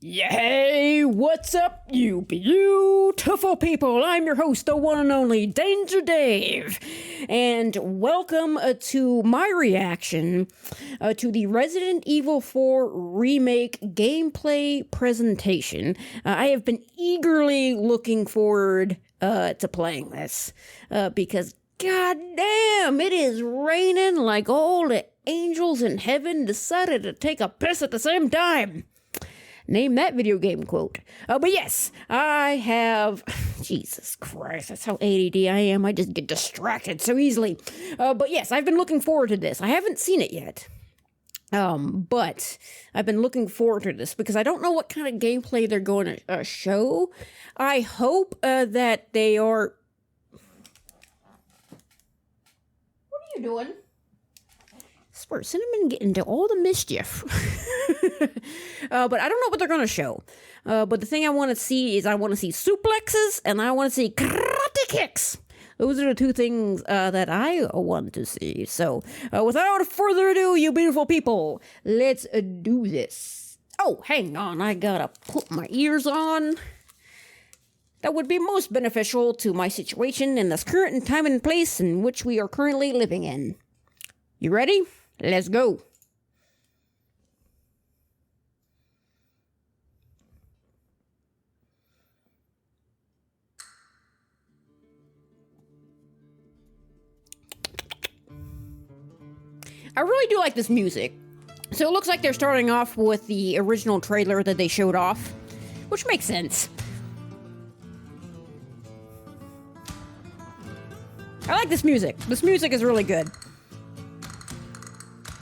Hey, what's up, you beautiful people? I'm your host, the one and only Danger Dave, and welcome to my reaction to the Resident Evil 4 Remake gameplay presentation. I have been eagerly looking forward to playing this, because goddamn, it is raining like all the angels in heaven decided to take a piss at the same time. Name that video game quote. But yes, I have... Jesus Christ, that's how ADD I am. I just get distracted so easily. But yes, I've been looking forward to this. I haven't seen it yet. But I've been looking forward to this because I don't know what kind of gameplay they're going to show. I hope that they are... What are you doing? I swear, Cinnamon get into all the mischief. But I don't know what they're going to show. But the thing I want to see is I want to see suplexes and I want to see karate kicks. Those are the two things that I want to see. So without further ado, you beautiful people, let's do this. Oh, hang on. I got to put my ears on. That would be most beneficial to my situation in this current time and place in which we are currently living in. You ready? Let's go. I really do like this music. So it looks like they're starting off with the original trailer that they showed off, which makes sense. I like this music. This music is really good.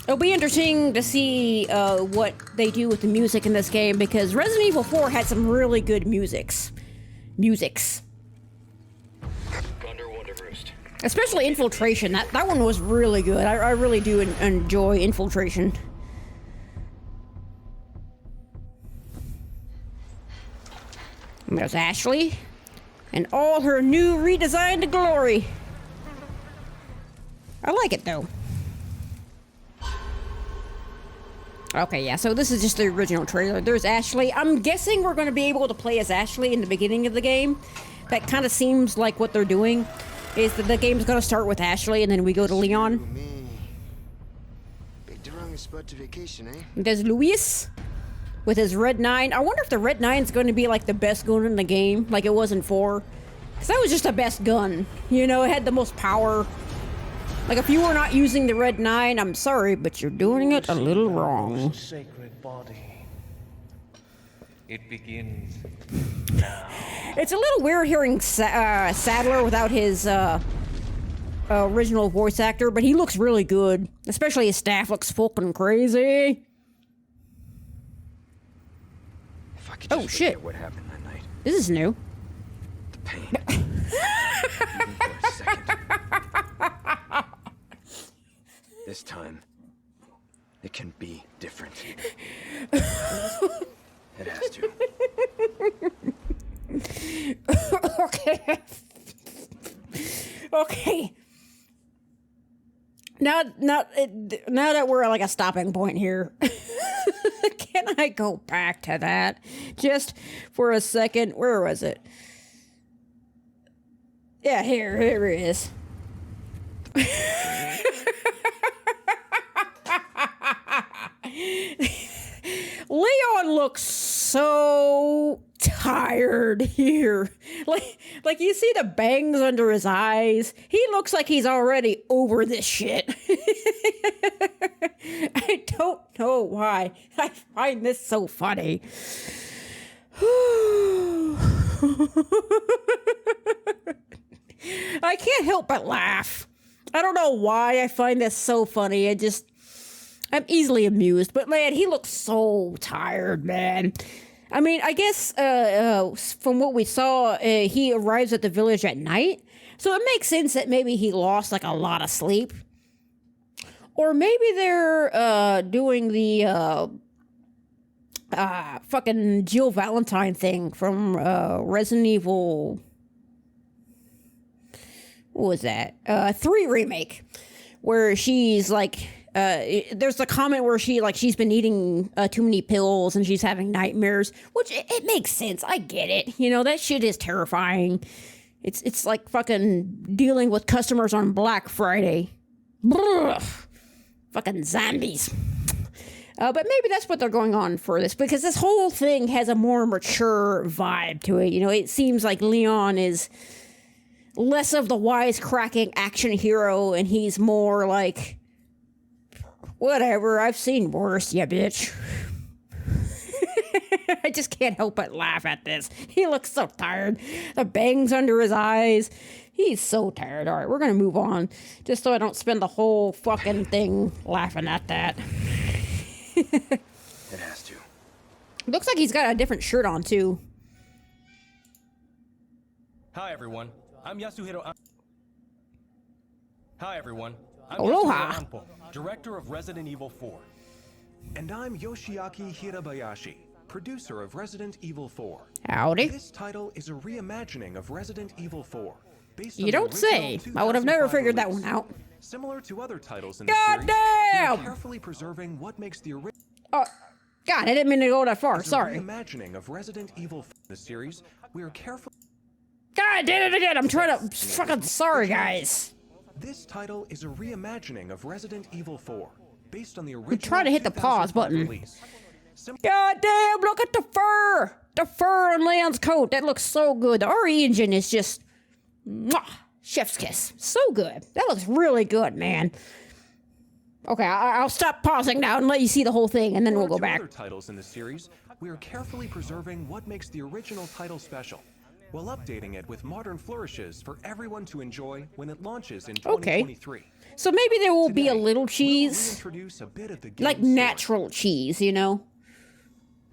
It'll be interesting to see what they do with the music in this game because Resident Evil 4 had some really good musics. Especially Infiltration. That one was really good. I really do enjoy Infiltration. And there's Ashley and all her new redesigned glory. I like it though. Okay, yeah, so this is just the original trailer. There's Ashley. I'm guessing we're going to be able to play as Ashley in the beginning of the game. That kind of seems like what they're doing, is that the game's going to start with Ashley and then we go to Leon. There's Luis with his Red 9. I wonder if the Red 9 is going to be like the best gun in the game, like it was in 4. Because that was just the best gun. You know, it had the most power. Like, if you were not using the Red 9, I'm sorry, but you're doing it a little wrong. Sacred body. It begins now. It's a little weird hearing Sadler without his original voice actor, but he looks really good. Especially his staff looks fucking crazy. If I could just shit. What happened that night? This is new. The pain. Even for a second. This time, it can be different. It has to. Okay. Okay. Now that we're at like a stopping point here, can I go back to that just for a second? Where was it? Yeah, here it is. Leon looks so tired here. Like you see the bangs under his eyes. He looks like he's already over this shit. I don't know why. I find this so funny. I can't help but laugh. I don't know why I find this so funny. I'm easily amused, but man, he looks so tired, man. I mean, I guess from what we saw, he arrives at the village at night, so it makes sense that maybe he lost like a lot of sleep. Or maybe they're doing the fucking Jill Valentine thing from Resident Evil. What was that? 3 remake, where she's like there's a comment where she's been eating too many pills and she's having nightmares, which it makes sense. I get it. You know, that shit is terrifying. It's like fucking dealing with customers on Black Friday. Brrr. Fucking zombies. But maybe that's what they're going on for this, because this whole thing has a more mature vibe to it. You know, it seems like Leon is less of the wisecracking action hero, and he's more like, whatever, I've seen worse, ya bitch. I just can't help but laugh at this. He looks so tired. The bangs under his eyes. He's so tired. All right, we're going to move on, just so I don't spend the whole fucking thing laughing at that. It has to. Looks like he's got a different shirt on, too. Hi, everyone. I'm Yasuhiro. Hi, everyone. I'm Aloha. Yasuhiro Anpo, director of Resident Evil 4. And I'm Yoshiaki Hirabayashi, producer of Resident Evil 4. Howdy. This title is a reimagining of Resident Evil 4. Based You on the don't say. original I would have never 2005 figured that release. one out. Similar to other titles in the God series, damn! we're carefully preserving what makes the original Oh, God, I didn't mean to go that far. Sorry. reimagining of Resident Evil 4 in the series. We are carefully. God, I did it again. I'm trying to. Fucking sorry, guys. This title is a reimagining of Resident Evil 4, based on the original. trying to hit the pause 2005 button. release. God damn, look at the fur! The fur on Leon's coat. That looks so good. The RE engine is just. Mwah, chef's kiss. So good. That looks really good, man. Okay, I'll stop pausing now and let you see the whole thing, and then we'll go Similar to back. other titles in the series, we are carefully preserving what makes the original title special, while updating it with modern flourishes for everyone to enjoy when it launches in 2023. So maybe there will be a Today, little we'll cheese, reintroduce a bit of the like game's story. natural cheese, you know?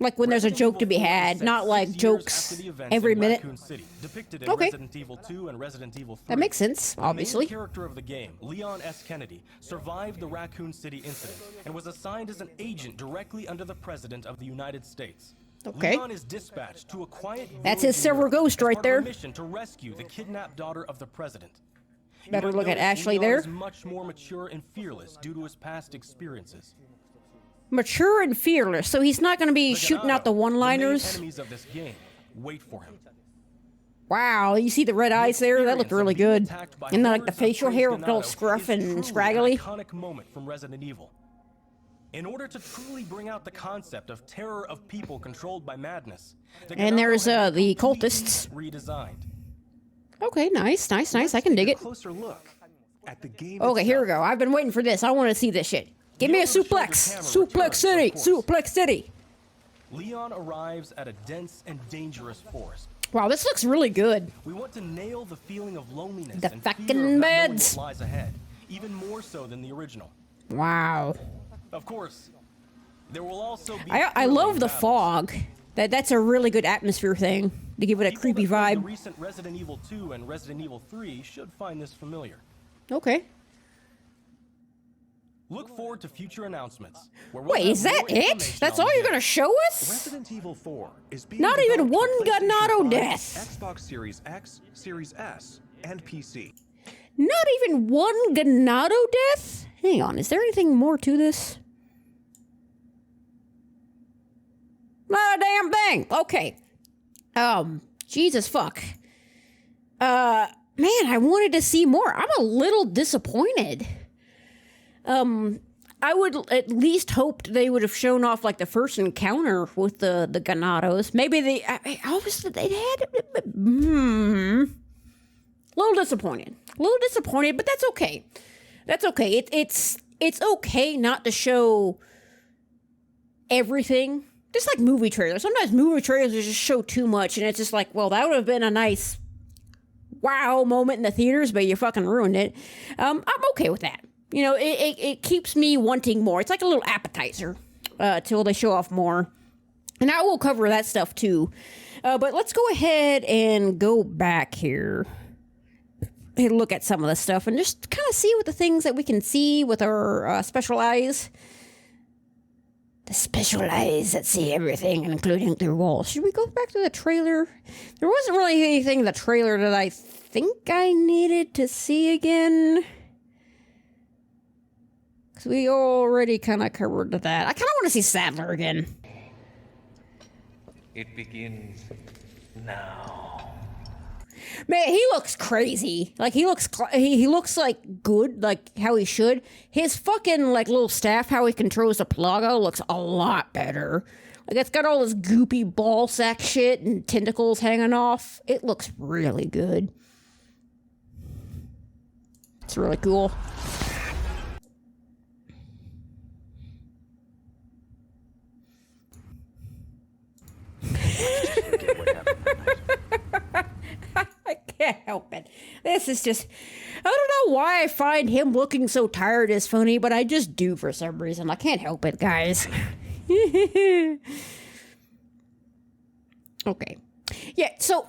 Like when there's a Resident joke to be Evil 4 is had, set not 6 like years jokes after the events every in minute. Raccoon City, depicted in Okay. Resident Evil 2 and Resident Evil 3. That makes sense, The main obviously. character of the game, Leon S. Kennedy, survived the Raccoon City incident and was assigned as an agent directly under the President of the United States. Okay. Leon is dispatched to a quiet That's village his in Silver Europe Ghost as right part of there. a mission to rescue the kidnapped daughter of the President. You Better might look at notice Ashley Leon there. is much more mature and fearless due to his past experiences. Mature and fearless, so he's not going to be The shooting out the Ganado, main one-liners. enemies of this game, wait for him. Wow, you see the red eyes there? That looked really good. And then like the facial hair looked all scruff and scraggly. An iconic moment from Resident Evil. In order to truly bring out the concept of terror of people controlled by madness, the And Ganado there's, had been the completely cultists. redesigned. Okay, nice. I can dig A it. closer look at the game. Okay, here we itself. go. I've been waiting for this. I want to see this shit. Give me a The over-the-shoulder suplex. camera Suplex returns, City. of course. Suplex City. Leon arrives at a dense and dangerous forest. Wow, this looks really good. We want to nail the feeling of loneliness The and fucking fear of not knowing beds. what lies ahead, even more so than the original. Wow. Of course, there will also be. I thrilling love the battles. fog. That's a really good atmosphere thing to give it a People creepy that played vibe. The recent Resident Evil 2 and Resident Evil 3 should find this familiar. Okay. Look forward to future announcements. Where we'll Wait, have is that more it? information That's on all the you're game. gonna show us? Resident Evil 4 is being Not even developed for one PlayStation Ganado 5, death. Xbox Series X, Series S, and PC. Not even one Ganado death? Hang on, is there anything more to this? Not a damn thing. Okay. Jesus fuck. Man, I wanted to see more. I'm a little disappointed. I would at least hoped they would have shown off like the first encounter with the Ganados. Maybe obviously they had. Little disappointed. But that's okay. That's okay. It's okay not to show everything. Just like movie trailers. Sometimes movie trailers just show too much, and it's just like, well, that would have been a nice wow moment in the theaters, but you fucking ruined it. I'm okay with that. You know, it keeps me wanting more. It's like a little appetizer till they show off more. And I will cover that stuff too. But let's go ahead and go back here and look at some of the stuff and just kind of see what the things that we can see with our special eyes. The special eyes that see everything, including the walls. Should we go back to the trailer? There wasn't really anything in the trailer that I think I needed to see again. Because we already kind of covered that. I kind of want to see Sadler again. It begins now. Man, he looks crazy. Like, he looks like good, like how he should. His fucking, like, little staff, how he controls the Plaga, looks a lot better. Like, it's got all this goopy ball sack shit and tentacles hanging off. It looks really good. It's really cool. I can't help it. This is just... I don't know why I find him looking so tired is funny, but I just do for some reason. I can't help it, guys. Okay. Yeah, so,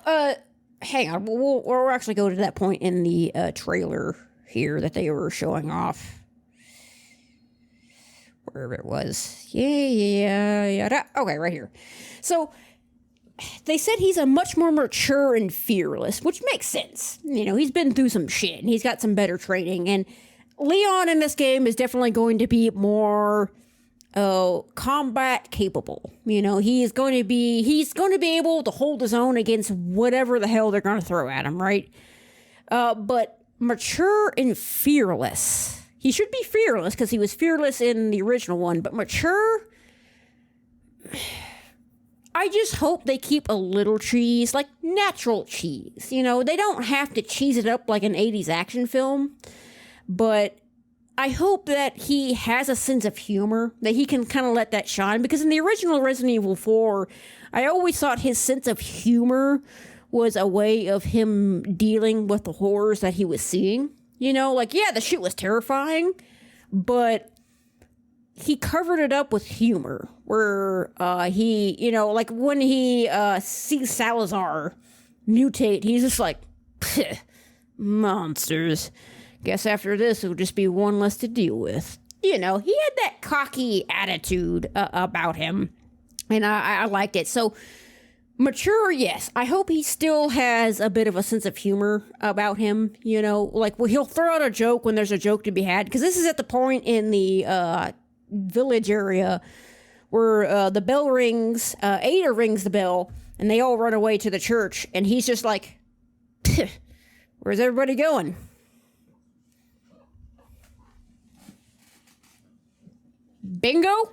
hang on. We'll actually go to that point in the trailer here that they were showing off. Wherever it was. Yeah. Okay, right here. So... they said he's a much more mature and fearless, which makes sense. You know, he's been through some shit, and he's got some better training, and Leon in this game is definitely going to be more combat capable. You know, he's going to be able to hold his own against whatever the hell they're going to throw at him, right? But mature and fearless. He should be fearless because he was fearless in the original one, but mature... I just hope they keep a little cheese, like natural cheese. You know, they don't have to cheese it up like an 80s action film, but I hope that he has a sense of humor, that he can kind of let that shine, because in the original Resident Evil 4, I always thought his sense of humor was a way of him dealing with the horrors that he was seeing. You know, like, yeah, the shit was terrifying, but... he covered it up with humor, where he, you know, like when he sees Salazar mutate, he's just like, monsters. Guess after this, it'll just be one less to deal with. You know, he had that cocky attitude about him, and I liked it. So, mature, yes. I hope he still has a bit of a sense of humor about him, you know, like, well, he'll throw out a joke when there's a joke to be had, because this is at the point in the, village area where the bell rings, Ada rings the bell, and they all run away to the church, and he's just like, where's everybody going? Bingo?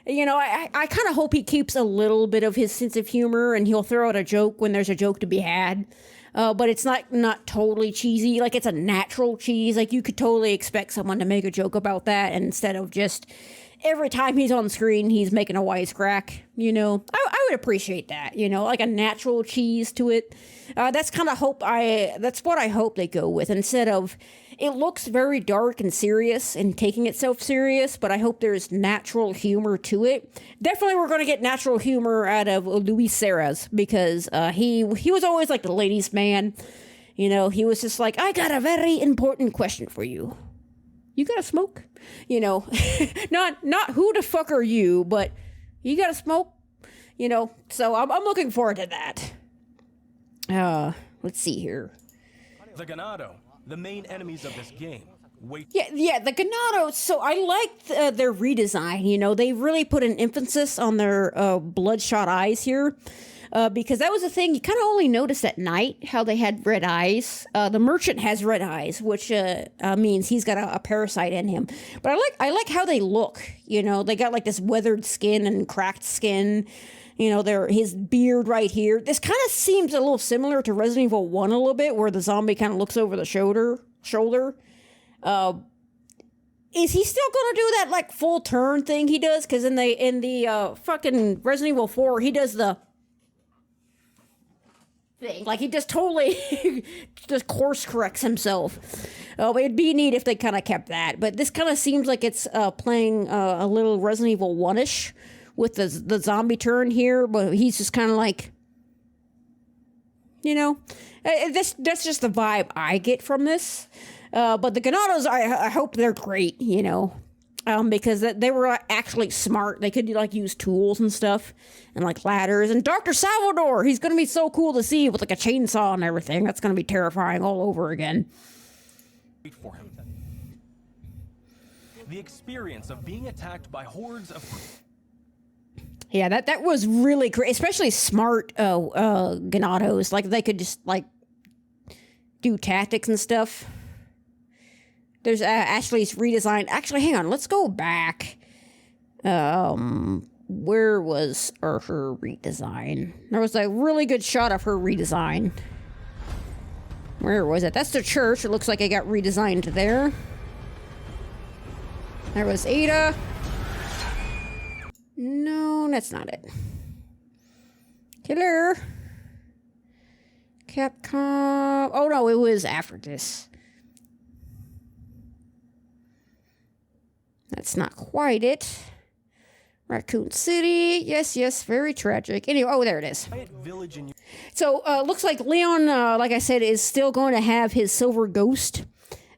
You know, I kind of hope he keeps a little bit of his sense of humor, and he'll throw out a joke when there's a joke to be had. But it's not totally cheesy. Like, it's a natural cheese. Like, you could totally expect someone to make a joke about that, and instead of just every time he's on screen, he's making a wisecrack, you know. I would appreciate that, you know, like a natural cheese to it. That's what I hope they go with, instead of, it looks very dark and serious and taking itself serious, but I hope there's natural humor to it. Definitely we're going to get natural humor out of Luis Serraz, because he was always like the ladies' man. You know, he was just like, I got a very important question for you. You got to smoke? You know, not who the fuck are you, but you got to smoke? You know, so I'm looking forward to that. Let's see here. The Ganado, the main enemies of this game. Yeah, the Ganado. So I liked their redesign. You know, they really put an emphasis on their bloodshot eyes here. Because that was the thing, you kind of only noticed at night how they had red eyes. The merchant has red eyes, which means he's got a parasite in him. But I like how they look. You know, they got like this weathered skin and cracked skin. You know, his beard right here. This kind of seems a little similar to Resident Evil 1 a little bit, where the zombie kind of looks over the shoulder. Is he still gonna do that like full turn thing he does? Because in the fucking Resident Evil 4, he does the thing. Like, he just totally just course corrects himself. It'd be neat if they kind of kept that. But this kind of seems like it's playing a little Resident Evil 1-ish with the zombie turn here. But he's just kind of like, you know, that's just the vibe I get from this. But the Ganados, I hope they're great, you know. Because they were actually smart. They could like use tools and stuff, and like ladders. And Dr. Salvador, he's gonna be so cool to see with like a chainsaw and everything. That's gonna be terrifying all over again. Wait for him. the experience of being attacked by hordes of... Yeah, that was really great, especially smart Ganados. Like, they could just, like, do tactics and stuff. There's Ashley's redesign. Actually, hang on, let's go back. Where was her redesign? There was a really good shot of her redesign. Where was it? That's the church. It looks like it got redesigned there. There was Ada. No, that's not it. Killer. Capcom. Oh no, it was after this. That's not quite it. Raccoon City. Yes, very tragic. Anyway, oh, there it is. Village in... So, looks like Leon, like I said, is still going to have his Silver Ghost.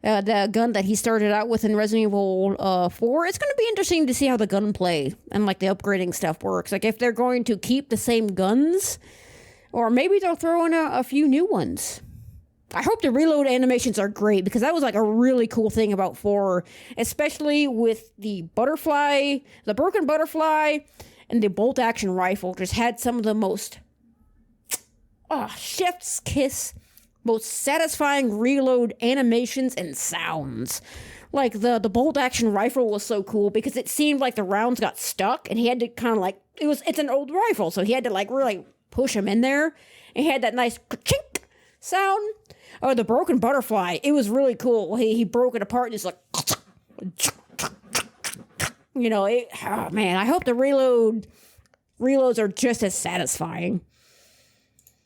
The gun that he started out with in Resident Evil 4. It's going to be interesting to see how the gunplay and like the upgrading stuff works. Like if they're going to keep the same guns, or maybe they'll throw in a few new ones. I hope the reload animations are great, because that was like a really cool thing about 4, especially with the butterfly, the broken butterfly, and the bolt action rifle. Just had some of the most, chef's kiss, most satisfying reload animations and sounds. Like the bolt action rifle was so cool because it seemed like the rounds got stuck, and he had to kind of like, it's an old rifle, so he had to like really push them in there. And he had that nice chink sound. Oh, the broken butterfly, it was really cool. He broke it apart and it's like, you know, oh man, I hope the reloads are just as satisfying.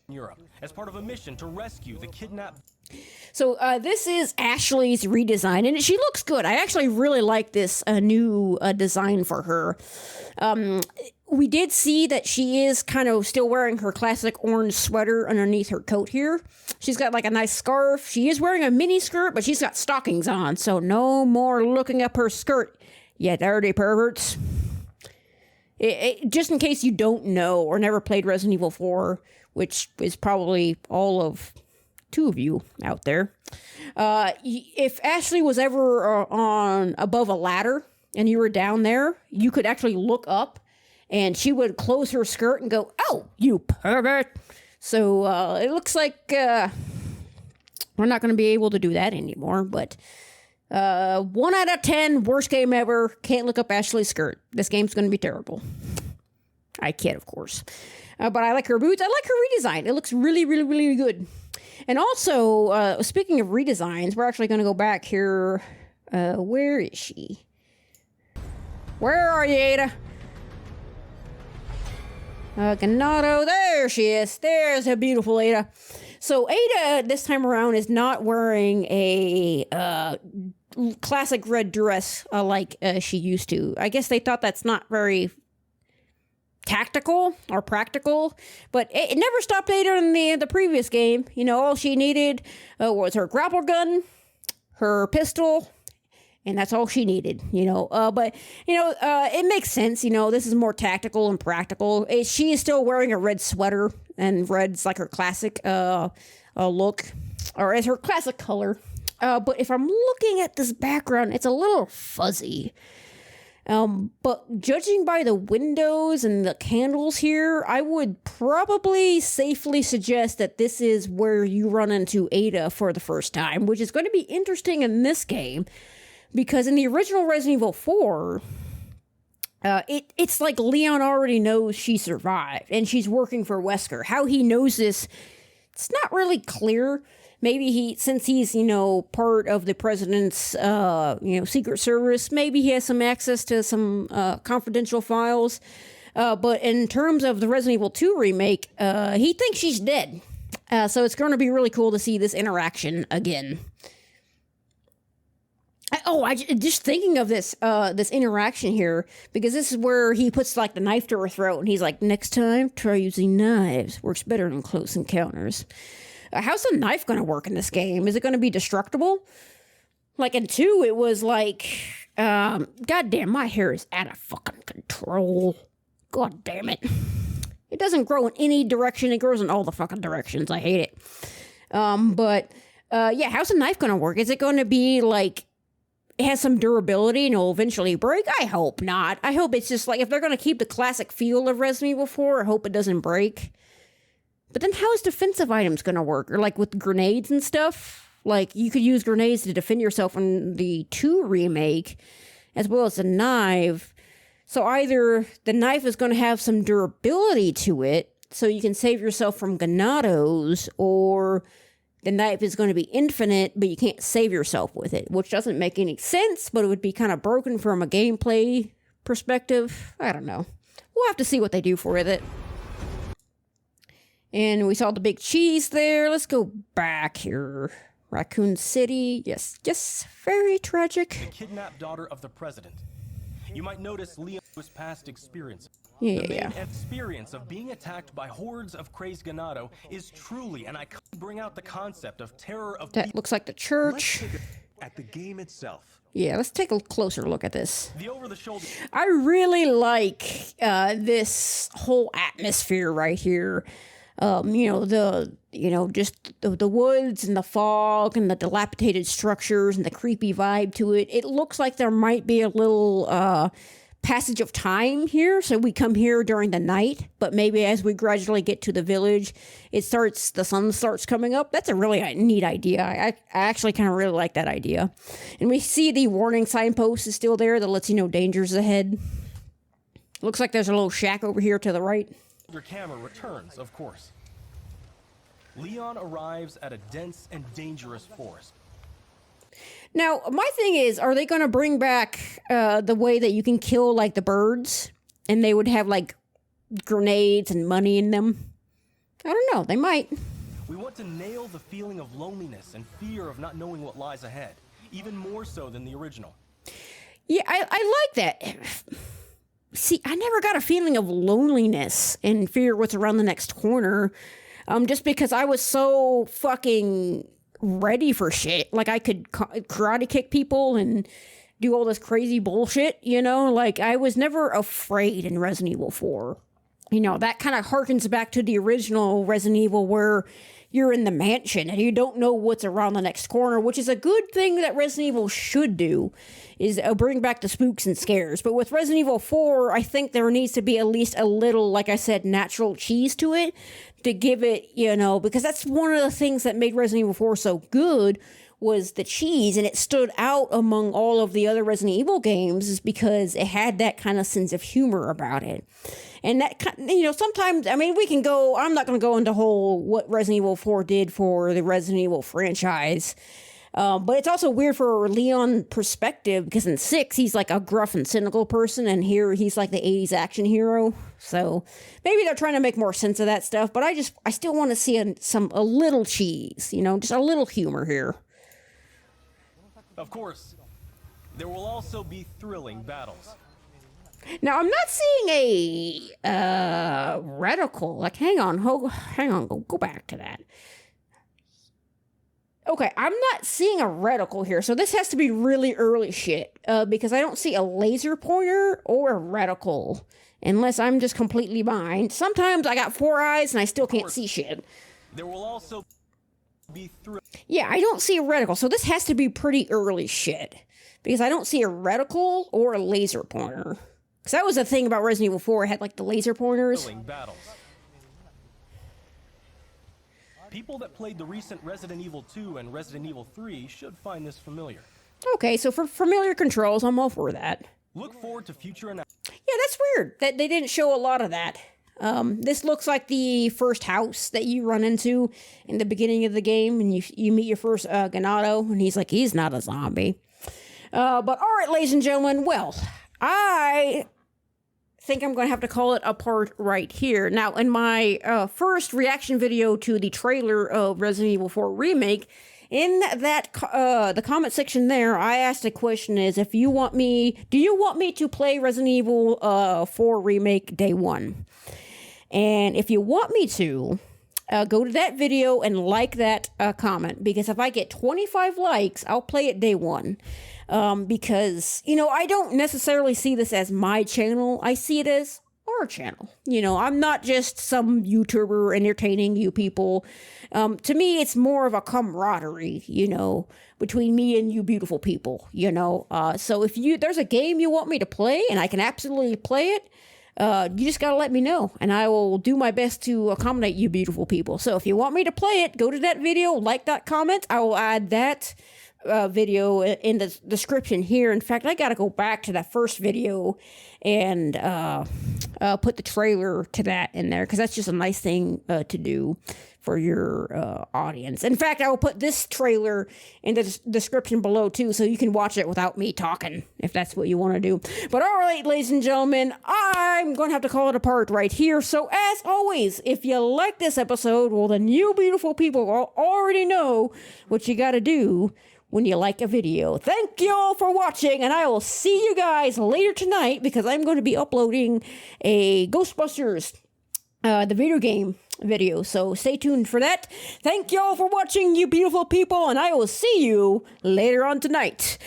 Europe, as part of a mission to rescue the kidnapped... So this is Ashley's redesign, and she looks good. I actually really like this new design for her. We did see that she is kind of still wearing her classic orange sweater underneath her coat here. She's got like a nice scarf. She is wearing a mini skirt, but she's got stockings on, so no more looking up her skirt, you dirty perverts. Just in case you don't know or never played Resident Evil 4, which is probably all of 2 of you out there. If Ashley was ever on above a ladder and you were down there, you could actually look up and she would close her skirt and go, "Oh, you pervert." So it looks like we're not going to be able to do that anymore. But 1 out of 10, worst game ever. Can't look up Ashley's skirt. This game's going to be terrible. I kid, of course. But I like her boots. I like her redesign. It looks really, really, really good. And also, speaking of redesigns, we're actually going to go back here. Where is she? Where are you, Ada? Ganado, there she is. There's a beautiful Ada. So Ada, this time around, is not wearing a classic red dress like she used to. I guess they thought that's not very tactical or practical, but it never stopped Ada in the previous game. You know, all she needed was her grapple gun, her pistol, and that's all she needed, you know. But, you know, it makes sense, you know, this is more tactical and practical. She is still wearing a red sweater, and red's like her classic look, or as her classic color. But if I'm looking at this background, it's a little fuzzy. But judging by the windows and the candles here, I would probably safely suggest that this is where you run into Ada for the first time, which is going to be interesting in this game, because in the original Resident Evil 4, it's like Leon already knows she survived, and she's working for Wesker. How he knows this, it's not really clear. Maybe since he's, you know, part of the president's, Secret Service, maybe he has some access to some confidential files. But in terms of the Resident Evil 2 remake, he thinks she's dead. So it's going to be really cool to see this interaction again. Just thinking of this interaction here, because this is where he puts like the knife to her throat, and he's like, "Next time, try using knives. Works better in close encounters." How's the knife going to work in this game? Is it going to be destructible? Like in 2, it was like, goddamn, my hair is out of fucking control. God damn it. It doesn't grow in any direction. It grows in all the fucking directions. I hate it. How's the knife going to work? Is it going to be like it has some durability and it'll eventually break. I hope not. I hope it's just like, if they're going to keep the classic feel of Resident Evil 4, I hope it doesn't break. But then how is defensive items going to work? Or like with grenades and stuff? Like, you could use grenades to defend yourself in the 2 remake, as well as the knife. So either the knife is going to have some durability to it, so you can save yourself from Ganados, or the knife is going to be infinite, but you can't save yourself with it, which doesn't make any sense, but it would be kind of broken from a gameplay perspective. I don't know. We'll have to see what they do for it. And we saw the big cheese there. Let's go back here. Raccoon City. Yes, very tragic. The kidnapped daughter of the president. You might notice Leon's past experience. Yeah. The main experience of being attacked by hordes of crazed Ganado is truly, and I can't bring out the concept of terror of That looks like the church. Let's take a at the game itself. Yeah, let's take a closer look at this. the over-the-shoulder. I really like this whole atmosphere right here. Just the woods and the fog and the dilapidated structures and the creepy vibe to it. It looks like there might be a little passage of time here. So we come here during the night, but maybe as we gradually get to the village, the sun starts coming up. That's a really neat idea. I actually kind of really like that idea. And we see the warning signpost is still there that lets you know dangers ahead. Looks like there's a little shack over here to the right. Your camera returns, of course. Leon arrives at a dense and dangerous forest. Now, my thing is, are they going to bring back the way that you can kill, like, the birds? And they would have, like, grenades and money in them? I don't know. They might. We want to nail the feeling of loneliness and fear of not knowing what lies ahead, even more so than the original. Yeah, I like that. See, I never got a feeling of loneliness and fear what's around the next corner. Just because I was so fucking ready for shit. Like, I could karate kick people and do all this crazy bullshit, Like, I was never afraid in Resident Evil 4. That kind of harkens back to the original Resident Evil where you're in the mansion and you don't know what's around the next corner, which is a good thing that Resident Evil should do, is bring back the spooks and scares. But with Resident Evil 4, I think there needs to be at least a little, like I said, natural cheese to it to give it, because that's one of the things that made Resident Evil 4 so good was the cheese, and it stood out among all of the other Resident Evil games is because it had that kind of sense of humor about it. And that, sometimes, we can go, I'm not going to go into what Resident Evil 4 did for the Resident Evil franchise. But it's also weird for Leon perspective because in 6, he's like a gruff and cynical person, and here he's like the 80s action hero. So maybe they're trying to make more sense of that stuff, but I still want to see a little cheese, just a little humor here. Of course, there will also be thrilling battles. Now, I'm not seeing a reticle. Like, hang on, go back to that. Okay, I'm not seeing a reticle here, so this has to be really early shit, because I don't see a laser pointer or a reticle, unless I'm just completely blind. Sometimes I got 4 eyes and I still can't see shit. There will also be Yeah, I don't see a reticle, so this has to be pretty early shit, because I don't see a reticle or a laser pointer. Because that was the thing about Resident Evil 4, it had like the laser pointers. battles. People that played the recent Resident Evil 2 and Resident Evil 3 should find this familiar. Okay, so for familiar controls, I'm all for that. Look forward to future announcements. Yeah, that's weird that they didn't show a lot of that. This looks like the first house that you run into in the beginning of the game, and you meet your first Ganado, and he's not a zombie. But all right, ladies and gentlemen, well, I think I'm going to have to call it a part right here. Now, in my first reaction video to the trailer of Resident Evil 4 Remake, in that the comment section there, I asked a question is, do you want me to play Resident Evil 4 Remake day one? And if you want me to, go to that video and like that comment, because if I get 25 likes, I'll play it day one. Because, I don't necessarily see this as my channel. I see it as a our channel. You know, I'm not just some YouTuber entertaining you people. To me, it's more of a camaraderie, you know, between me and you beautiful people, you know. So if there's a game you want me to play and I can absolutely play it, you just gotta let me know, and I will do my best to accommodate you beautiful people. So if you want me to play it, go to that video, like that comment. I will add that video in the description here. In fact, I gotta go back to that first video and put the trailer to that in there, because that's just a nice thing to do for your audience. In fact, I will put this trailer in the description below too, so you can watch it without me talking, if that's what you want to do. But all right, ladies and gentlemen, I'm going to have to call it apart right here. So as always, if you like this episode, well, then you beautiful people already know what you got to do when you like a video. Thank you all for watching, and I will see you guys later tonight, because I'm going to be uploading a Ghostbusters, the video game video. So stay tuned for that. Thank you all for watching, you beautiful people, and I will see you later on tonight.